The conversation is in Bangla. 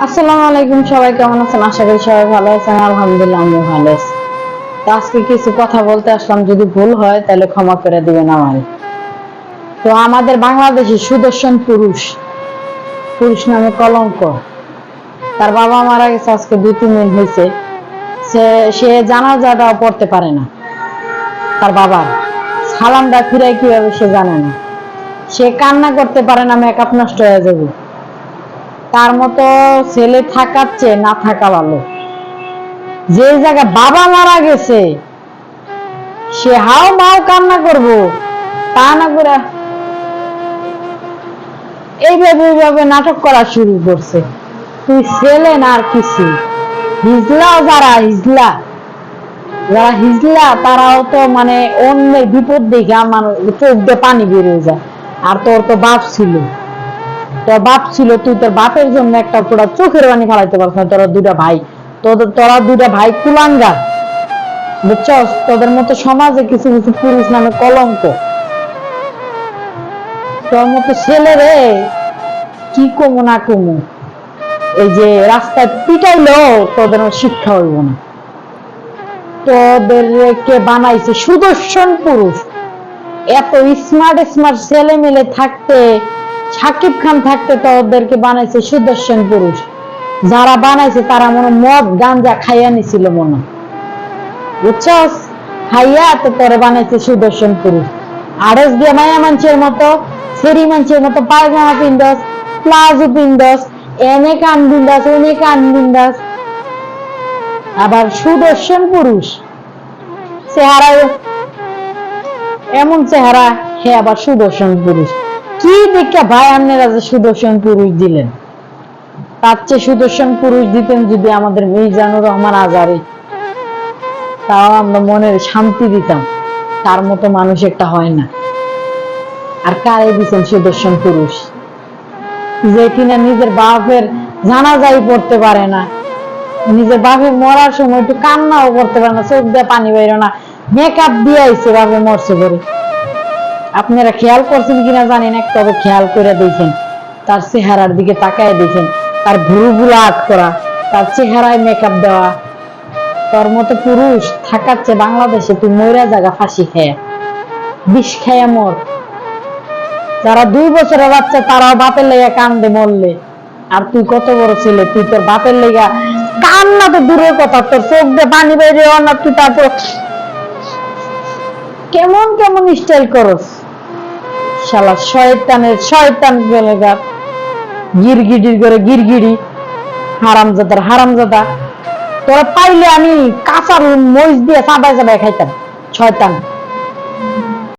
আসসালামু আলাইকুম, সবাই কেমন আছেন? আশা করি সবাই ভালো আছেন। আলহামদুলিল্লাহ আমিও ভালো আছি। তো আজকে কিছু কথা বলতে আসলাম, যদি ভুল হয় তাহলে ক্ষমা করে দিবেন আমারে। তো আমাদের বাংলাদেশে সুদর্শন পুরুষ পুরুষ নামে কলঙ্ক। তার বাবা মারা গেছে আজকে 2-3 দিন হয়েছে। সে সে জানাজাটাও পড়তে পারে না। তার বাবার সালামটা ফিরাই কিভাবে সে জানে না। সে কান্না করতে পারে না, মেকআপ নষ্ট হয়ে যাবে। তার মতো ছেলে থাকার চেয়ে না থাকা ভালো। যে জায়গা বাবা মারা গেছে সে হাও মাও কান্না করব, তা না করে এইভাবে নাটক করা শুরু করছে। তুই ছেলে না আর কিছু। হিজলাও যারা হিজলা তারাও তো মানে অন্যের বিপদ দেখে আমার চোখ দিয়ে পানি বেরিয়ে যায়। আর তোর তো বাপ ছিল, তুই তোর বাপের জন্য একটা পুরো চোখের পানি ফেলাইতে পারছ না। তোরা দুটা ভাই কুলাঙ্গার, বুঝছস? তোদের মতো সমাজে কিছু কিছু পুরুষ নামে কলঙ্ক। তোর মতো ছেলে রে কি কমু না কমু, এই যে রাস্তায় পিটাইলো তোদের শিক্ষা হইব না। তোদেরকে বানাইছে সুদর্শন পুরুষ। এত স্মার্ট স্মার্ট ছেলে মেলে থাকতে, সাকিব খান থাকতে তোদেরকে বানাইছে সুদর্শন পুরুষ। যারা বানাইছে তারা মনে মদ গাঞ্জা খাইয়া নিছিল মনে, বুঝছস? খাইয়া তো তোরে বানাইছে সুদর্শন পুরুষ। আড়স দিয়ে মায়া মানুষের মতো, সেরি মানুষের মতো পায়জামা পিন্দাস, প্লাজো পিন্দাস, এনে কান বিন্দাস, ওনে কান বিন্দাস। আবার সুদর্শন পুরুষ চেহারা, এমন চেহারা, হে আবার সুদর্শন পুরুষ। কি দেখে ভাই আপনারা যে সুদর্শন পুরুষ দিলেন? তার চেয়ে সুদর্শন পুরুষ দিতেন যদি আমাদের মিজানুর রহমান আজারি, তাও আমরা মনের শান্তি দিতাম। তার মতো মানুষ একটা হয় না। আর কারে দিচ্ছেন সুদর্শন পুরুষ, যে কিনা নিজের বাপের জানাজাই পড়তে পারে না, নিজের বাপের মরার সময় একটু কান্নাও করতে পারে না, চোখ দিয়ে পানি বেরো না, মেকআপ দিয়ে আইছে বাপে মরছে করে। আপনারা খেয়াল করছেন কিনা জানি না, তবে খেয়াল করে দেখেন, তার চেহারার দিকে তাকায় দেখেন, তার ভুরুগুলো আট করা, তার চেহারায় মেকআপ দেওয়া। তোর মতো পুরুষ থাকাচ্ছে বাংলাদেশে তুই ময়রা জায়গা ফাঁসি খেয়ে, বিষ খেয়ে মর। যারা 2 বছরের বাচ্চা তারাও বাপের লেগা কান্দে মরলে, আর তুই কত বড় ছেলে, তুই তোর বাপের লেগা কান্না তো দূরের কথা, তোর চোখ দিয়ে পানি বেরিয়ে না, তুই তারপর কেমন কেমন স্টাইল করস। শালা শয়তান বেলেগা, গিরগিটির করে গিরগিরি, হারামজাদা। তোরা পাইলে আমি কাঁচা মরিচ দিয়ে চাবাই খাইতাম। শয়তান।